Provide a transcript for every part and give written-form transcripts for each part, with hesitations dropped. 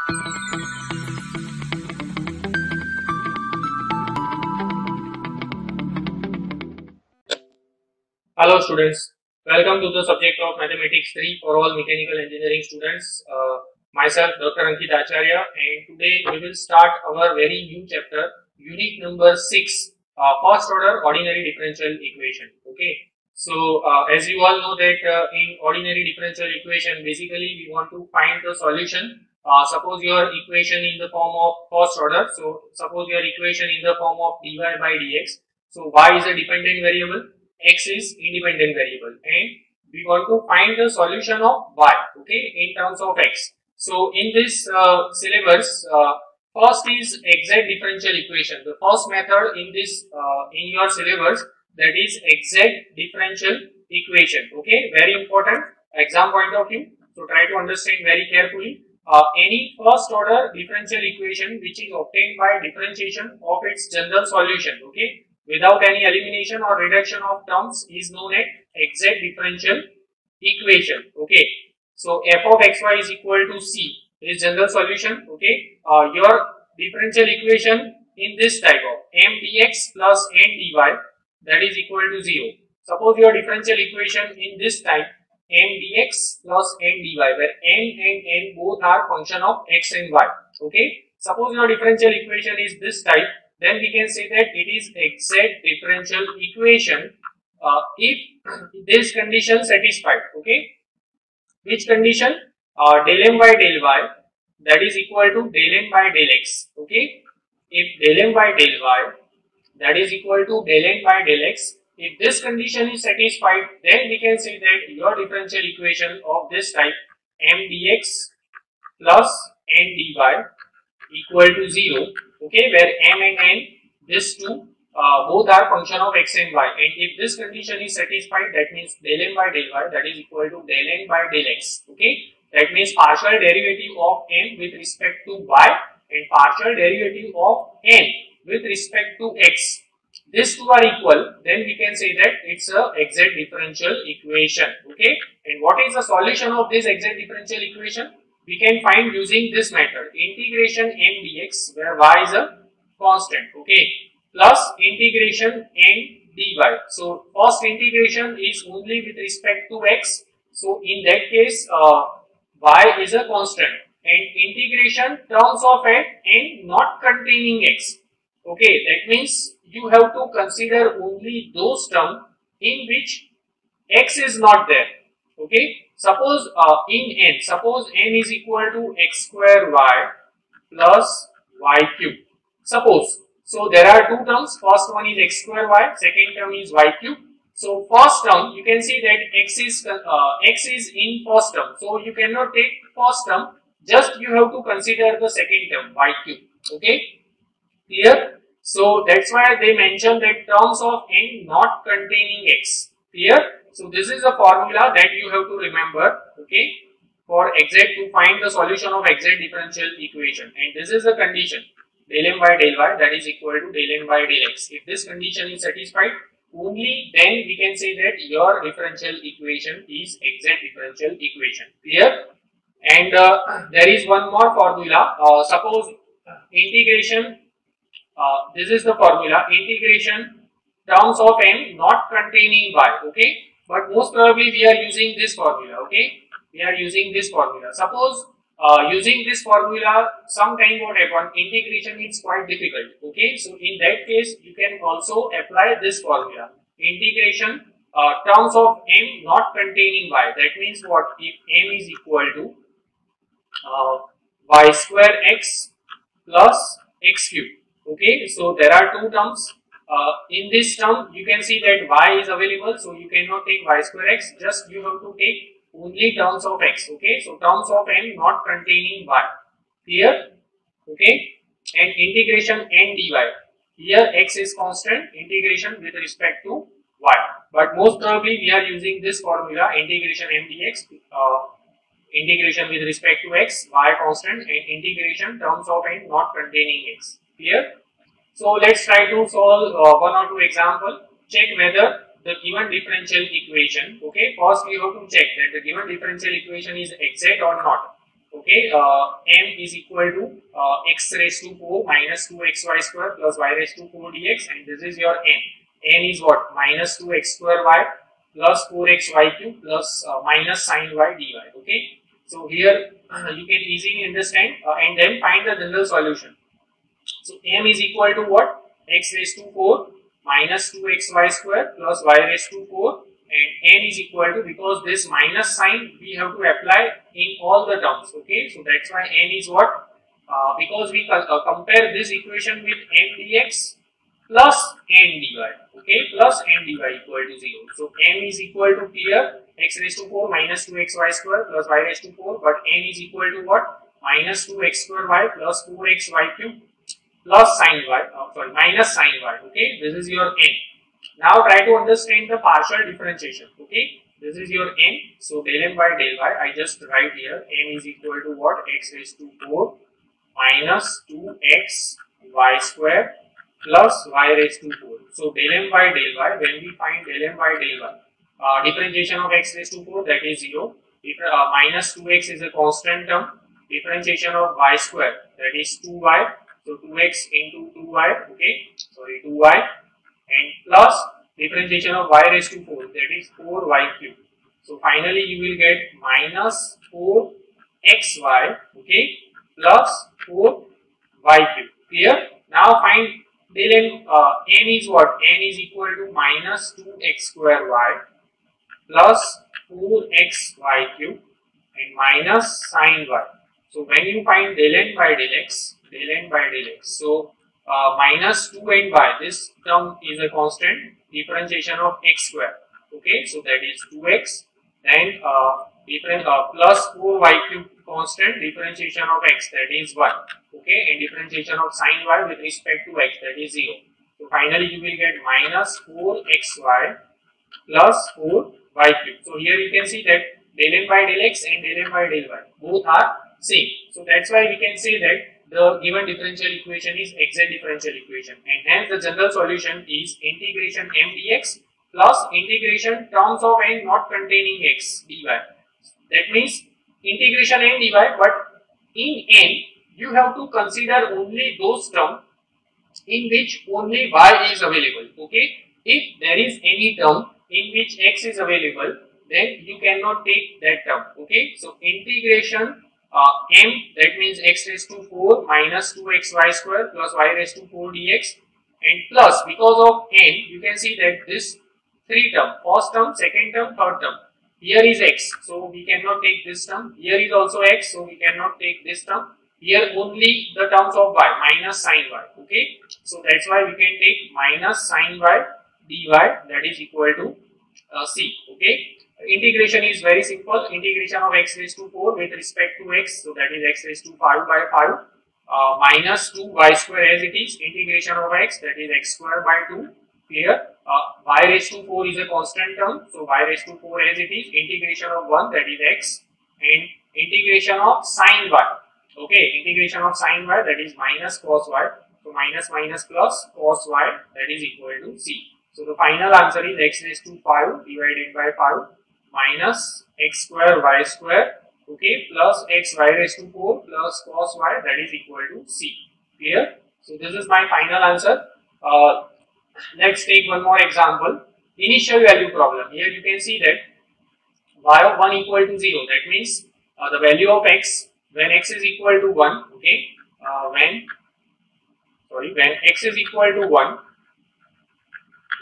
Hello students, welcome to the subject of Mathematics 3 for all mechanical engineering students. Myself Dr. Ankit Acharya, and today we will start our very new chapter, unit number 6, first order ordinary differential equation. Okay, so as you all know that in ordinary differential equation, basically we want to find the solution. Suppose your equation in the form of first order, so suppose your equation in the form of dy by dx. So y is a dependent variable, x is independent variable, and we want to find the solution of y, okay, in terms of x. So in this syllabus, first is exact differential equation. The first method in this in your syllabus, that is exact differential equation. Okay, very important exam point of view. So try to understand very carefully. Any first order differential equation which is obtained by differentiation of its general solution, okay, without any elimination or reduction of terms, is known as exact differential equation. Okay, so f of xy is equal to c is general solution. Okay, your differential equation in this type of m dx plus n dy, that is equal to 0. Suppose your differential equation in this type m dx plus n dy, where m and n both are function of x and y. Okay, suppose your differential equation is this type, then we can say that it is exact differential equation if this condition satisfied. Okay, which condition? Del m by del y, that is equal to del n by del x. Okay, if del m by del y, that is equal to del n by del x, if this condition is satisfied, then we can say that your differential equation of this type m dx plus n dy equal to 0. Okay, where m and n, these two both are function of x and y, and if this condition is satisfied, that means del m by del y, that is equal to del n by del x. Okay, that means partial derivative of m with respect to y and partial derivative of n with respect to x, these two are equal, then we can say that it's a exact differential equation. Okay, and what is the solution of this exact differential equation? We can find using this method, integration m dx, where y is a constant, okay, plus integration n dy. So first integration is only with respect to x, so in that case y is a constant, and integration terms of n not containing x. Okay, that means you have to consider only those terms in which x is not there. Okay, suppose in n, suppose n is equal to x square y plus y cube. Suppose, so there are two terms, first one is x square y, second term is y cube. So first term, you can see that x is in first term, so you cannot take first term, just you have to consider the second term, y cube. Okay, clear? So that's why they mention that terms of n not containing x. Clear? So this is a formula that you have to remember, okay, for exact, to find the solution of exact differential equation, and this is the condition, del m by del y, that is equal to del n by del x. If this condition is satisfied, only then we can say that your differential equation is exact differential equation. Clear? And there is one more formula. Suppose integration, this is the formula, integration terms of n not containing y. Okay, but most probably we are using this formula. Okay, we are using this formula. Suppose using this formula, sometime what happen, integration is quite difficult. Okay, so in that case you can also apply this formula, integration terms of m not containing y. That means what? If m is equal to y square x plus x cube. Okay, so there are two terms. In this term, you can see that y is available, so you cannot take y square x, just you have to take only terms of x. Okay, so terms of n not containing y. Clear? Okay, and integration n dy. Here x is constant, integration with respect to y. But most probably we are using this formula, integration m dx, integration with respect to x, y constant, and integration terms of n not containing x. Clear? So let's try to solve one or two example. Check whether the given differential equation, okay, first we have to check that the given differential equation is exact or not. Okay, m is equal to x raised to 4 minus 2xy square plus y raised to 4 dx, and this is your n. N is what? Minus 2x square y plus 4xy cube plus minus sin y dy. Okay, so here you can easily understand and then find the general solution. So m is equal to what? X raised to 4 minus 2xy square plus y raised to 4, and n is equal to, because this minus sign we have to apply in all the terms. Okay, so that's why n is what? Because we compare this equation with n dx plus n dy. Okay, plus n dy equal to 0. So m is equal to here x raised to 4 minus 2xy square plus y raised to 4, but n is equal to what? Minus 2x square y plus 4xy cube plus sin y, minus sin y. Okay, this is your n. Now try to understand the partial differentiation. Okay, this is your n. So del m by del y, I just write here n is equal to what? X raised to 4 minus 2x y square plus y raised to 4. So del m by del y, when we find del m by del y, differentiation of x raised to 4, that is 0. Minus 2x is a constant term. Differentiation of y square, that is 2y. So 2x into 2y, okay, sorry, 2y, and plus differentiation of y raised to 4, that is 4y cube. So finally you will get minus 4xy, okay, plus 4y cube. Clear? Now find del n. N is what? N is equal to minus 2x square y plus 4xy cube and minus sin y. So when you find del n by del x, so minus 2 and y, this term is a constant, differentiation of x square. Okay, so that is 2x, then plus 4y cube constant, differentiation of x, that is 1. Okay, and differentiation of sin y with respect to x, that is 0. So finally you will get minus 4xy plus 4y cube. So here you can see that del n by del x and del n by del y both are same. So that's why we can say that the given differential equation is exact differential equation, and hence the general solution is integration m dx plus integration terms of n not containing x dy. That means integration n dy, but in n you have to consider only those terms in which only y is available. Okay, if there is any term in which x is available, then you cannot take that term. Okay, so integration m, that means x raised to 4 minus 2xy square plus y raised to 4 dx, and plus, because of n, you can see that this three term, first term, second term, third term, here is x, so we cannot take this term. Here is also x, so we cannot take this term. Here only the terms of y, minus sin y. Okay, so that's why we can take minus sin y dy, that is equal to c. Okay, integration is very simple. Integration of x raised to 4 with respect to x, so that is x raised to 5 by 5 minus 2y square as it is. Integration of x, that is x square by 2. Here y raised to 4 is a constant term, so y raised to 4 as it is. Integration of 1, that is x, and integration of sin y. Okay, integration of sin y, that is minus cos y. So minus minus plus cos y, that is equal to c. So the final answer is x raised to 5 divided by 5 minus x square y square, okay, plus x y raised to 4 plus cos y, that is equal to c. Clear? So this is my final answer. Let's take one more example. Initial value problem. Here you can see that y of 1 equal to 0. That means the value of x when x is equal to 1. Okay, when x is equal to 1,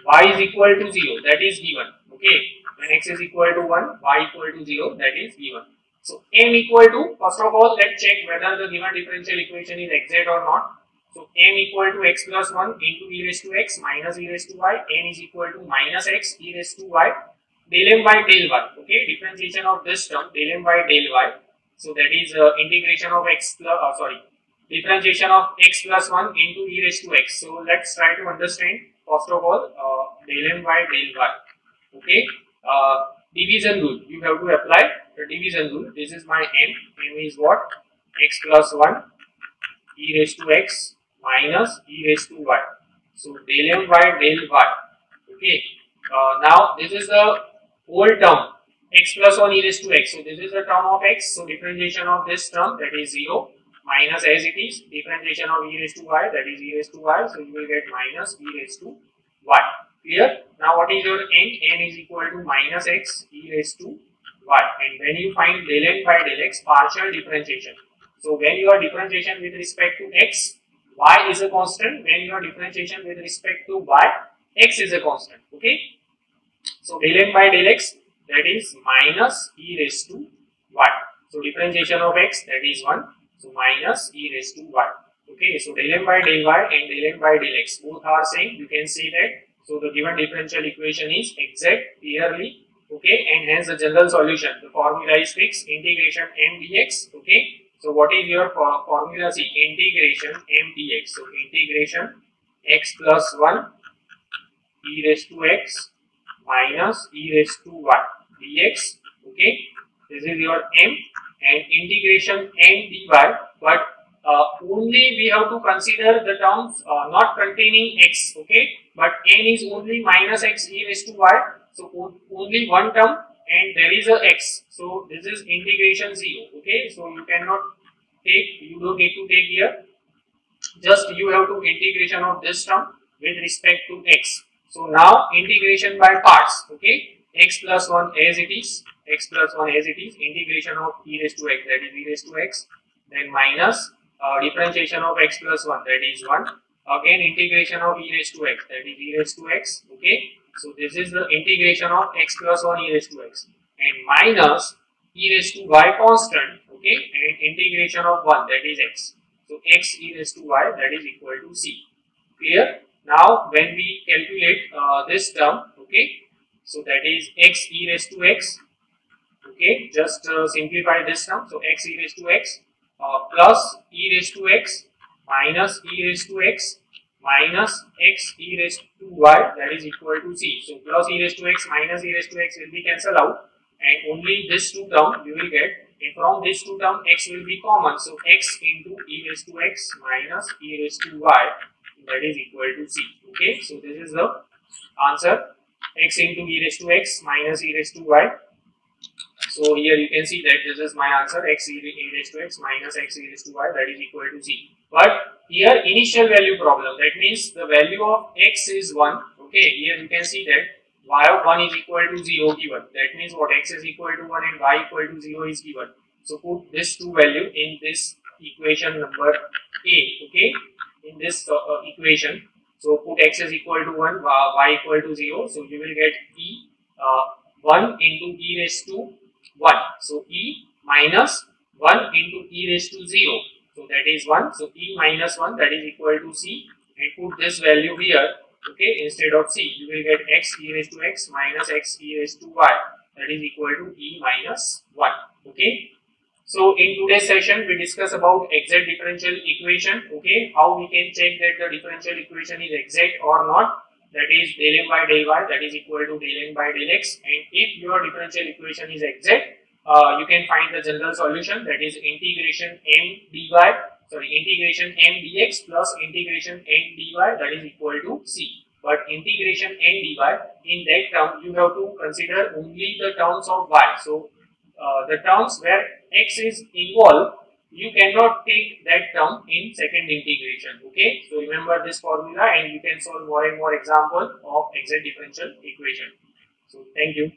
y is equal to 0. That is given. Okay, when x is equal to 1, y equal to 0. That is given. So m equal to, first of all, let's check whether the given differential equation is exact or not. So m equal to x plus 1 into e raised to x minus e raised to y, n is equal to minus x e raised to y, del m by del y. Okay, differentiation of this term, del m by del y. So that is integration of x plus, differentiation of x plus 1 into e raised to x. So let's try to understand first of all del m by del y. Okay, division rule, you have to apply the division rule. This is my m is what? X plus 1 e raised to x minus e raised to y. So del m by del y. Okay, now this is the whole term x plus 1 e raised to x. So this is the term of x. So differentiation of this term, that is 0, minus as it is differentiation of e raised to y, that is e raised to y. So you will get minus e raised to y. Clear? Now what is your n? N is equal to minus x e raised to y. And when you find del n by del x, partial differentiation. So when your differentiation with respect to x, y is a constant. When your differentiation with respect to y, x is a constant. Okay. So del n by del x, that is minus e raised to y. So differentiation of x, that is 1. So minus e raised to y. Okay. So del n by del y and del n by del x both are same. You can say that. So the given differential equation is exact clearly. Okay. And hence the general solution. The formula is fixed. Integration m dx. Okay. So what is your formula? See, integration m dx. So integration x plus 1 e raised to x minus e raised to y dx. Okay, this is your m, and integration n dy, but only we have to consider the terms not containing x. Okay, but n is only minus x e raised to y. So only one term, and there is a x. So this is integration 0. Okay, so you cannot take, you don't need to take here. Just you have to integration of this term with respect to x. So now integration by parts. Okay, x plus 1 as it is, x plus 1 as it is, integration of e raised to x, that is e raised to x, then minus differentiation of x plus 1, that is 1, again integration of e raised to x, that is e raised to x. Okay, so this is the integration of x plus 1 e raised to x, and minus e raised to y constant. Okay, and integration of 1, that is x. So x e raised to y, that is equal to c. Clear? Now when we calculate this term, okay, so that is x e raised to x. Okay, just simplify this term. So x e raised to x plus e raised to x minus e raised to x minus x e raised to y, that is equal to c. So plus e raised to x minus e raised to x will be cancelled out, and only this two term you will get. And from this two term, x will be common. So x into e raised to x minus e raised to y, that is equal to c. Okay, so this is the answer, x into e raised to x minus e raised to y. So here you can see that this is my answer, x e raised to x minus x e raised to y, that is equal to c. But here initial value problem, that means the value of x is 1. Okay, here you can see that y of 1 is equal to 0 given. That means what, x is equal to 1 and y equal to 0 is given. So put this two value in this equation number A. Okay, in this equation. So put x is equal to 1, y equal to 0. So you will get e 1 into e raised to 1. So e minus 1 into e raised to 0. So that is 1. So e minus 1, that is equal to c. And put this value here. Okay, instead of c, you will get x e raised to x minus x e raised to y, that is equal to e minus 1. Okay, so in today's session we discuss about exact differential equation. Okay, how we can check that the differential equation is exact or not, that is del m by del y, that is equal to del n by del x. And if your differential equation is exact, you can find the general solution, that is integration m dy, integration m dx plus integration n dy, that is equal to c. But integration n dy, in that term you have to consider only the terms of y. So the terms where x is involved, you cannot take that term in second integration. Okay, so remember this formula, and you can solve more and more examples of exact differential equation. So thank you.